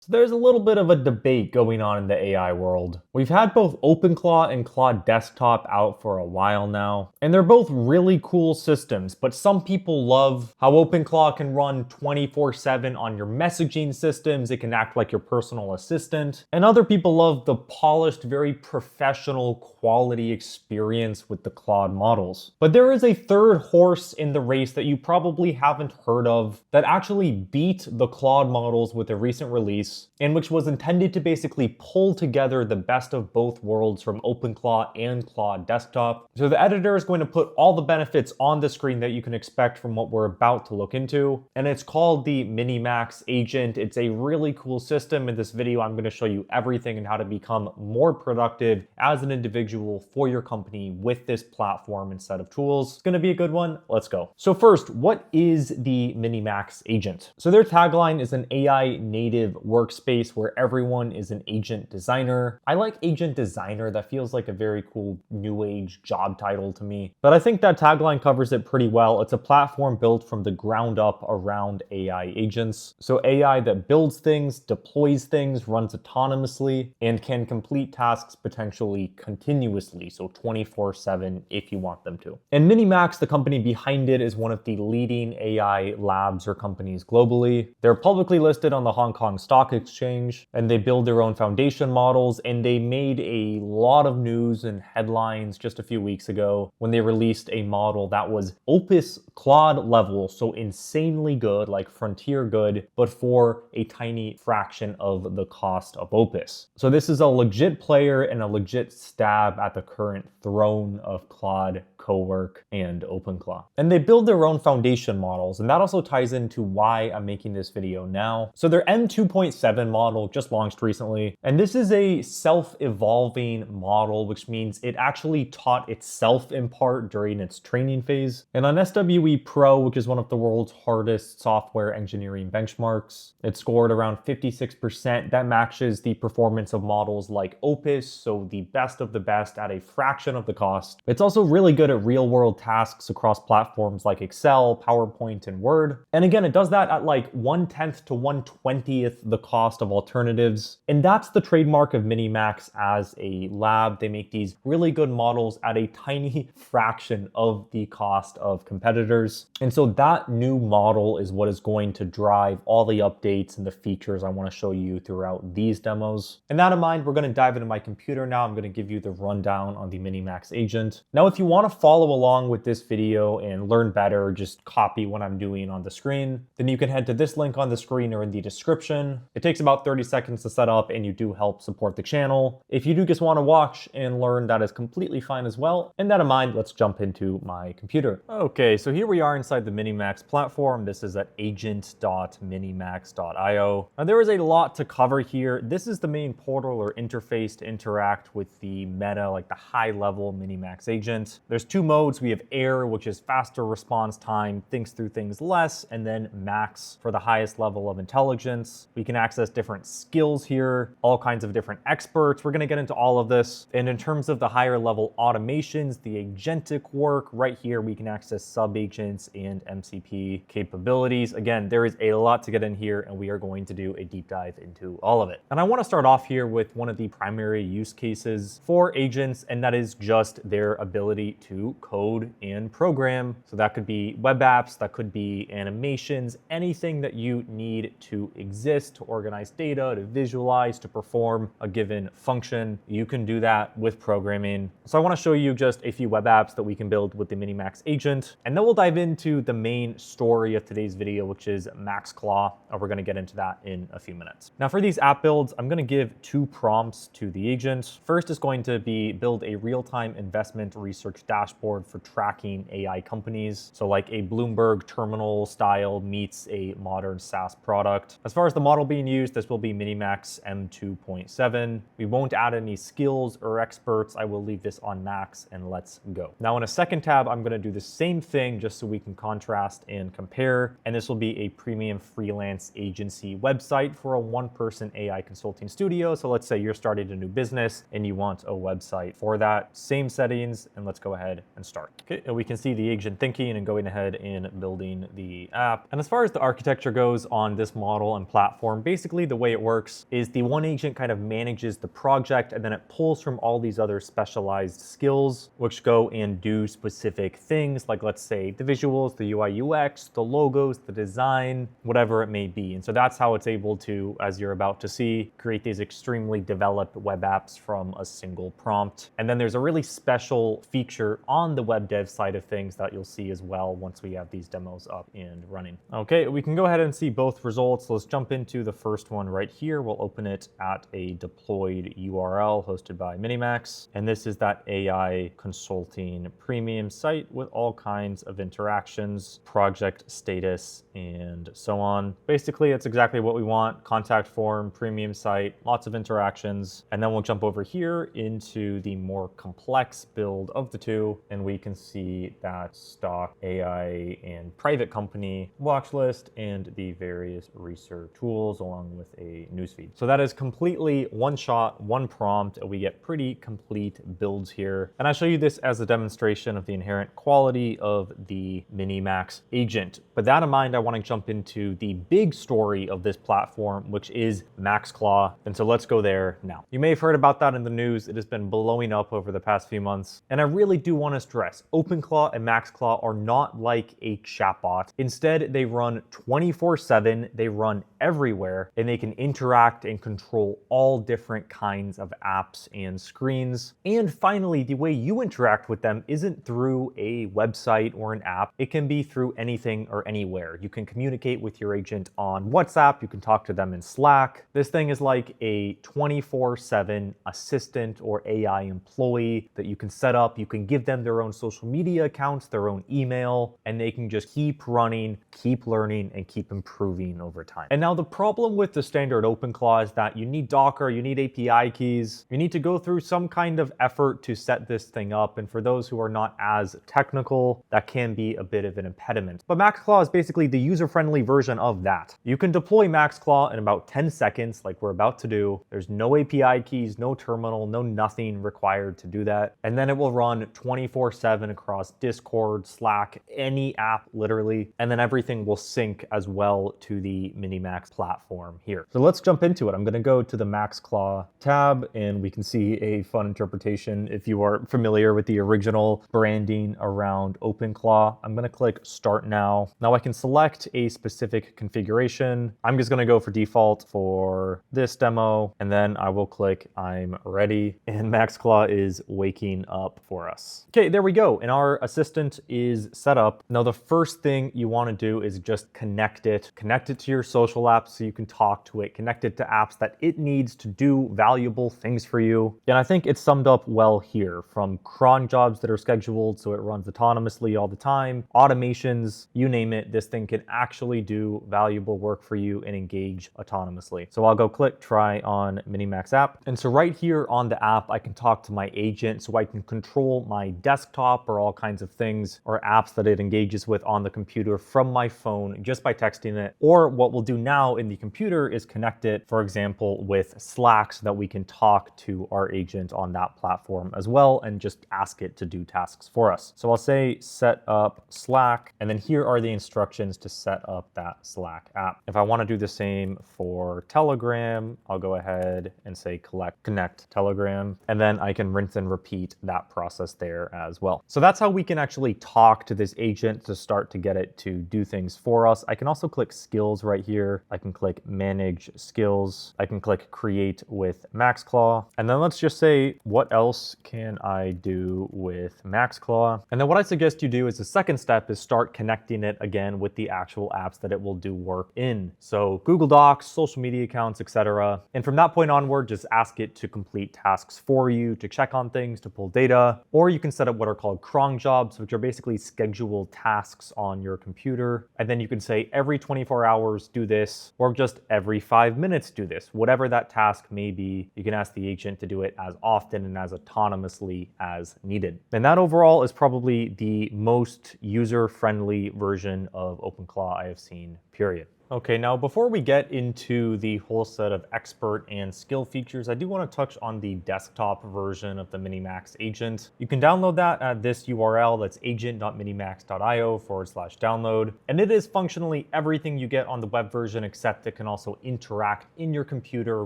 So there's a little bit of a debate going on in the AI world. We've had both OpenClaw and Claude Desktop out for a while now, and they're both really cool systems, but some people love how OpenClaw can run 24/7 on your messaging systems. It can act like your personal assistant, and other people love the polished, very professional quality experience with the Claude models. But there is a third horse in the race that you probably haven't heard of that actually beat the Claude models with a recent release, in which was intended to basically pull together the best of both worlds from OpenClaw and Claude Desktop. So the editor is going to put all the benefits on the screen that you can expect from what we're about to look into, and it's called the MiniMax agent. It's a really cool system. In this video, I'm going to show you everything and how to become more productive as an individual for your company with this platform and set of tools. It's going to be a good one. Let's go. So first, what is the MiniMax agent? So their tagline is an AI native workspace where everyone is an agent designer. I like agent designer. That feels like a very cool new age job title to me. But I think that tagline covers it pretty well. It's a platform built from the ground up around AI agents. So AI that builds things, deploys things, runs autonomously, and can complete tasks potentially continuously. So 24/7 if you want them to. And MiniMax, the company behind it, is one of the leading AI labs or companies globally. They're publicly listed on the Hong Kong Stock Exchange, and they build their own foundation models, and they made a lot of news and headlines just a few weeks ago when they released a model that was Opus Claude level, so insanely good, like frontier good, but for a tiny fraction of the cost of Opus. So this is a legit player and a legit stab at the current throne of Claude, Cowork, and OpenClaw. And they build their own foundation models, and that also ties into why I'm making this video now. So their M2.7 model just launched recently, and this is a self-evolving model, which means it actually taught itself in part during its training phase. And on SWE Pro, which is one of the world's hardest software engineering benchmarks, it scored around 56%. That matches the performance of models like Opus, so the best of the best at a fraction of the cost. It's also really good at real-world tasks across platforms like Excel, PowerPoint, and Word. And again, it does that at like 1/10 to 1/20th the cost of alternatives. And that's the trademark of MiniMax as a lab. They make these really good models at a tiny fraction of the cost of competitors. And so that new model is what is going to drive all the updates and the features I want to show you throughout these demos. And that in mind, we're going to dive into my computer now. I'm going to give you the rundown on the MiniMax agent. Now, if you want to follow along with this video and learn better, just copy what I'm doing on the screen, then you can head to this link on the screen or in the description. It takes about 30 seconds to set up, and you do help support the channel. If you do just want to watch and learn, that is completely fine as well. And that in mind, let's jump into my computer. Okay, so here we are inside the MiniMax platform. This is at agent.minimax.io. Now there is a lot to cover here. This is the main portal or interface to interact with the meta, like the high level MiniMax agent. There's two modes. We have Air, which is faster response time, thinks through things less, and then Max for the highest level of intelligence. We can access different skills here, all kinds of different experts. We're going to get into all of this. And in terms of the higher level automations, the agentic work, right here, we can access sub-agents and MCP capabilities. Again, there is a lot to get in here, and we are going to do a deep dive into all of it. And I want to start off here with one of the primary use cases for agents, and that is just their ability to code and program. So that could be web apps, that could be animations, anything that you need to exist, to organize data, to visualize, to perform a given function. You can do that with programming. So I want to show you just a few web apps that we can build with the MiniMax agent, and then we'll dive into the main story of today's video, which is MaxClaw. We're going to get into that in a few minutes. Now for these app builds, I'm going to give two prompts to the agent. First is going to be build a real-time investment research dashboard for tracking AI companies. So like a Bloomberg terminal style meets a modern SaaS product. As far as the model being used, this will be MiniMax M2.7. We won't add any skills or experts. I will leave this on max, and let's go. Now in a second tab, I'm going to do the same thing just so we can contrast and compare. And this will be a premium freelance agency website for a one-person AI consulting studio. So let's say you're starting a new business and you want a website for that. Same settings, and let's go ahead and start. Okay, and we can see the agent thinking and going ahead and building the app. And as far as the architecture goes on this model and platform, basically the way it works is the one agent kind of manages the project, and then it pulls from all these other specialized skills, which go and do specific things, like let's say the visuals, the UI UX, the logos, the design, whatever it may be. And so that's how it's able to, as you're about to see, create these extremely developed web apps from a single prompt. And then there's a really special feature on the web dev side of things that you'll see as well once we have these demos up and running. Okay, we can go ahead and see both results. Let's jump into the first one right here. We'll open it at a deployed URL hosted by MiniMax. And this is that AI consulting premium site with all kinds of interactions, project status, and so on. Basically, it's exactly what we want. Contact form, premium site, lots of interactions. And then we'll jump over here into the more complex build of the two, and we can see that stock AI and private company watch list and the various research tools along with a newsfeed. So that is completely one shot, one prompt, and we get pretty complete builds here. And I show you this as a demonstration of the inherent quality of the MiniMax agent. But that in mind, I want to jump into the big story of this platform, which is MaxClaw. And so let's go there now. You may have heard about that in the news. It has been blowing up over the past few months. And I really do want to stress, OpenClaw and MaxClaw are not like a chatbot. Instead, they run 24/7, they run everywhere, and they can interact and control all different kinds of apps and screens. And finally, the way you interact with them isn't through a website or an app. It can be through anything or anywhere. You can communicate with your agent on WhatsApp, you can talk to them in Slack. This thing is like a 24/7 assistant or AI employee that you can set up. You can give them their own social media accounts, their own email, and they can just keep running, keep learning, and keep improving over time. And now the problem with the standard OpenClaw is that you need Docker, you need API keys, you need to go through some kind of effort to set this thing up. And for those who are not as technical, that can be a bit of an impediment. But MaxClaw is basically the user-friendly version of that. You can deploy MaxClaw in about 10 seconds, like we're about to do. There's no API keys, no terminal, no nothing required to do that. And then it will run 24/7 across Discord, Slack, any app literally. And then everything will sync as well to the MiniMax platform here. So let's jump into it. I'm going to go to the MaxClaw tab and we can see a fun interpretation if you are familiar with the original branding around OpenClaw. I'm going to click Start Now. Now I can select a specific configuration. I'm just going to go for default for this demo, and then I will click I'm ready, and MaxClaw is waking up for us. Okay, there we go. And our assistant is set up. Now the first thing you want to do is just connect it to your social apps so you can talk to it, connect it to apps that it needs to do valuable things for you. And I think it's summed up well here, from cron jobs that are scheduled so it runs autonomously all the time, automations, you name it, this thing can actually do valuable work for you and engage autonomously. So I'll go click try on MiniMax app. And so right here on the app, I can talk to my agent so I can control my desktop or all kinds of things or apps that it engages with on the computer from my phone just by texting it. Or what we'll do now in the computer is connect it, for example, with Slack so that we can talk to our agent on that platform as well and just ask it to do tasks for us. So I'll say set up Slack, and then here are the instructions to set up that Slack app. If I want to do the same for Telegram, I'll go ahead and say connect Telegram, and then I can rinse and repeat that process there as well. So that's how we can actually talk to this agent to start to get it to do things for us. I can also click skills right here. I can click manage skills. I can click create with MaxClaw. And then let's just say, what else can I do with MaxClaw? And then what I suggest you do is the second step is start connecting it again with the actual apps that it will do work in. So Google Docs, social media accounts, etc. And from that point onward, just ask it to complete tasks for you, to check on things, to pull data, or you can set up what are called cron jobs, which are basically scheduled tasks on your computer. And then you can say every 24 hours do this, or just every 5 minutes do this. Whatever that task may be, you can ask the agent to do it as often and as autonomously as needed. And that overall is probably the most user-friendly version of OpenClaw I have seen, period. Okay, now before we get into the whole set of expert and skill features, I do want to touch on the desktop version of the MiniMax agent. You can download that at this URL, that's agent.minimax.io/download. And it is functionally everything you get on the web version, except it can also interact in your computer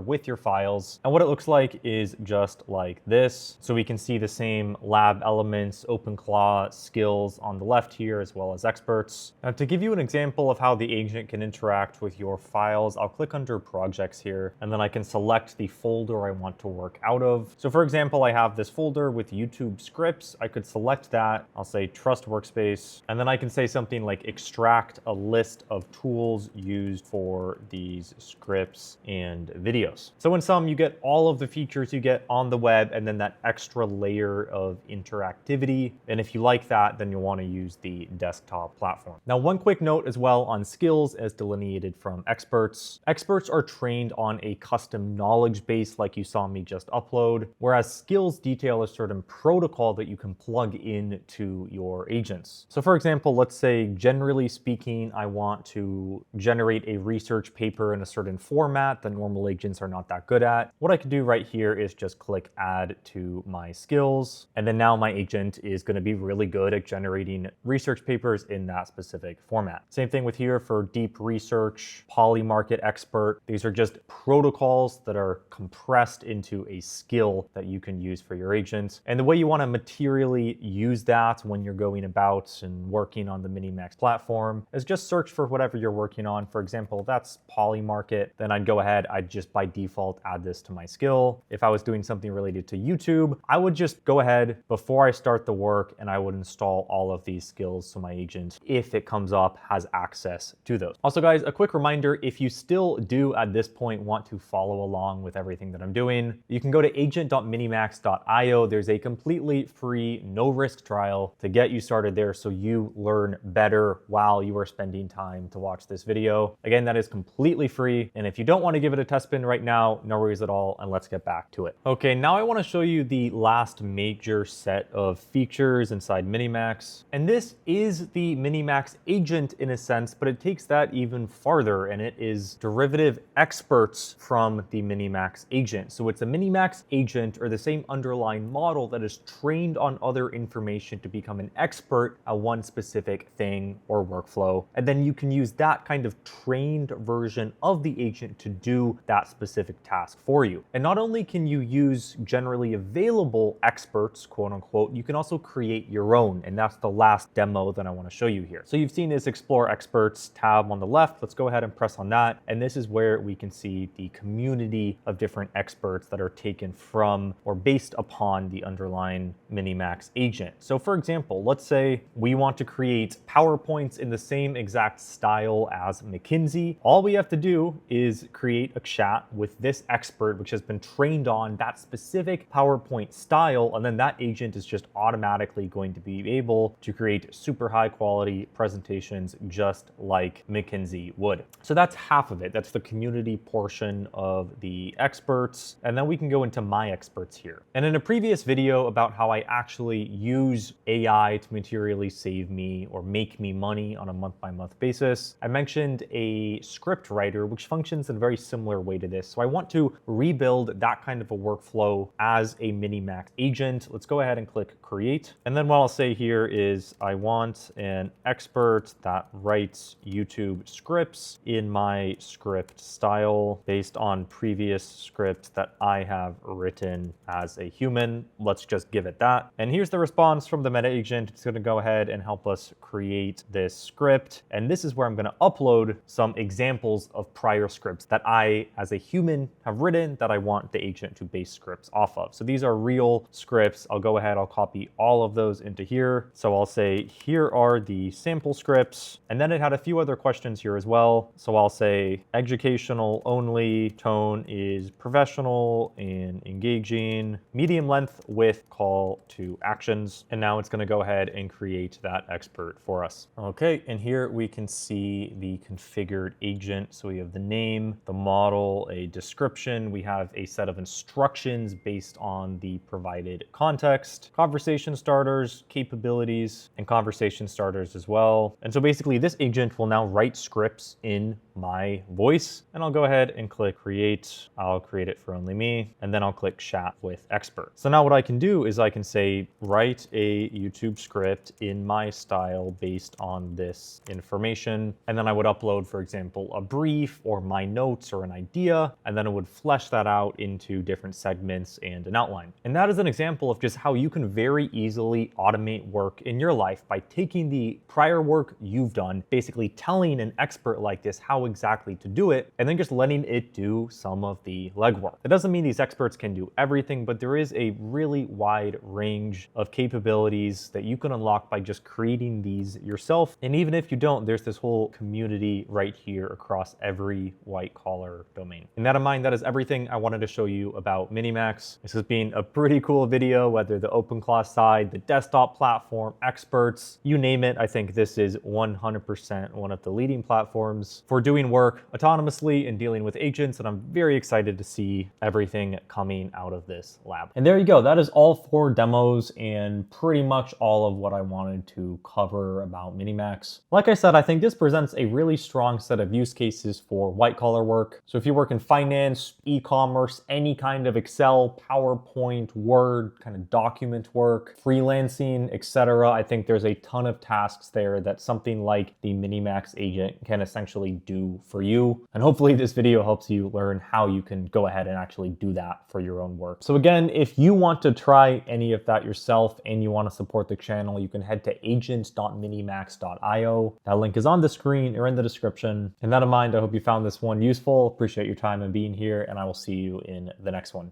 with your files. And what it looks like is just like this. So we can see the same lab elements, OpenClaw skills on the left here, as well as experts. Now, to give you an example of how the agent can interact with your files, I'll click under projects here, and then I can select the folder I want to work out of. So for example, I have this folder with YouTube scripts. I could select that. I'll say trust workspace, and then I can say something like extract a list of tools used for these scripts and videos. So in sum, you get all of the features you get on the web, and then that extra layer of interactivity. And if you like that, then you'll want to use the desktop platform. Now, one quick note as well on skills as delineated from experts. Experts are trained on a custom knowledge base like you saw me just upload, whereas skills detail a certain protocol that you can plug in to your agents. So for example, let's say generally speaking, I want to generate a research paper in a certain format that normal agents are not that good at. What I can do right here is just click add to my skills. And then now my agent is going to be really good at generating research papers in that specific format. Same thing with here for deep research, polymarket expert. These are just protocols that are compressed into a skill that you can use for your agent. And the way you want to materially use that when you're going about and working on the MiniMax platform is just search for whatever you're working on. For example, that's polymarket. Then I'd go ahead, I'd just by default add this to my skill. If I was doing something related to YouTube, I would just go ahead before I start the work and I would install all of these skills so my agent, if it comes up, has access to those. Also guys, a quick reminder, if you still do at this point want to follow along with everything that I'm doing, you can go to agent.minimax.io. There's a completely free, no risk trial to get you started there so you learn better while you are spending time to watch this video. Again, that is completely free. And if you don't want to give it a test spin right now, no worries at all. And let's get back to it. Okay, now I want to show you the last major set of features inside MiniMax. And this is the MiniMax agent in a sense, but it takes that even farther, and it is derivative experts from the MiniMax agent. So it's a MiniMax agent or the same underlying model that is trained on other information to become an expert at one specific thing or workflow. And then you can use that kind of trained version of the agent to do that specific task for you. And not only can you use generally available experts, quote unquote, you can also create your own. And that's the last demo that I want to show you here. So you've seen this Explore Experts tab on the left. Let's go ahead and press on that. And this is where we can see the community of different experts that are taken from or based upon the underlying MiniMax agent. So for example, let's say we want to create PowerPoints in the same exact style as McKinsey. All we have to do is create a chat with this expert, which has been trained on that specific PowerPoint style. And then that agent is just automatically going to be able to create super high quality presentations just like McKinsey would. So that's half of it. That's the community portion of the experts. And then we can go into my experts here. And in a previous video about how I actually use AI to materially save me or make me money on a month-by-month basis, I mentioned a script writer, which functions in a very similar way to this. So I want to rebuild that kind of a workflow as a MiniMax agent. Let's go ahead and click create. And then what I'll say here is I want an expert that writes YouTube scripts in my script style based on previous scripts that I have written as a human. Let's just give it that. And here's the response from the meta agent. It's going to go ahead and help us create this script. And this is where I'm going to upload some examples of prior scripts that I, as a human, have written that I want the agent to base scripts off of. So these are real scripts. I'll go ahead, I'll copy all of those into here. So I'll say, here are the sample scripts. And then it had a few other questions here as well. So I'll say educational only, tone is professional and engaging, medium length with call to actions. And now it's going to go ahead and create that expert for us. Okay, and here we can see the configured agent. So we have the name, the model, a description. We have a set of instructions based on the provided context, conversation starters, capabilities, and conversation starters as well. And so basically this agent will now write scripts scripts in my voice, and I'll go ahead and click create. I'll create it for only me, and then I'll click chat with expert. So now what I can do is I can say, write a YouTube script in my style based on this information. And then I would upload, for example, a brief or my notes or an idea, and then it would flesh that out into different segments and an outline. And that is an example of just how you can very easily automate work in your life by taking the prior work you've done, basically telling an expert like this how exactly to do it, and then just letting it do some of the legwork. That doesn't mean these experts can do everything, but there is a really wide range of capabilities that you can unlock by just creating these yourself. And even if you don't, there's this whole community right here across every white collar domain. And that in mind, that is everything I wanted to show you about MiniMax. This has been a pretty cool video, whether the OpenClaw side, the desktop platform, experts, you name it. I think this is 100% one of the leading platforms for doing work autonomously and dealing with agents. And I'm very excited to see everything coming out of this lab. And there you go. That is all 4 demos and pretty much all of what I wanted to cover about MiniMax. Like I said, I think this presents a really strong set of use cases for white collar work. So if you work in finance, e-commerce, any kind of Excel, PowerPoint, Word, kind of document work, freelancing, etc., I think there's a ton of tasks there that something like the MiniMax agent can essentially do for you. And hopefully this video helps you learn how you can go ahead and actually do that for your own work. So again, if you want to try any of that yourself and you want to support the channel, you can head to agents.minimax.io. That link is on the screen or in the description. And that in mind, I hope you found this one useful. Appreciate your time and being here, and I will see you in the next one.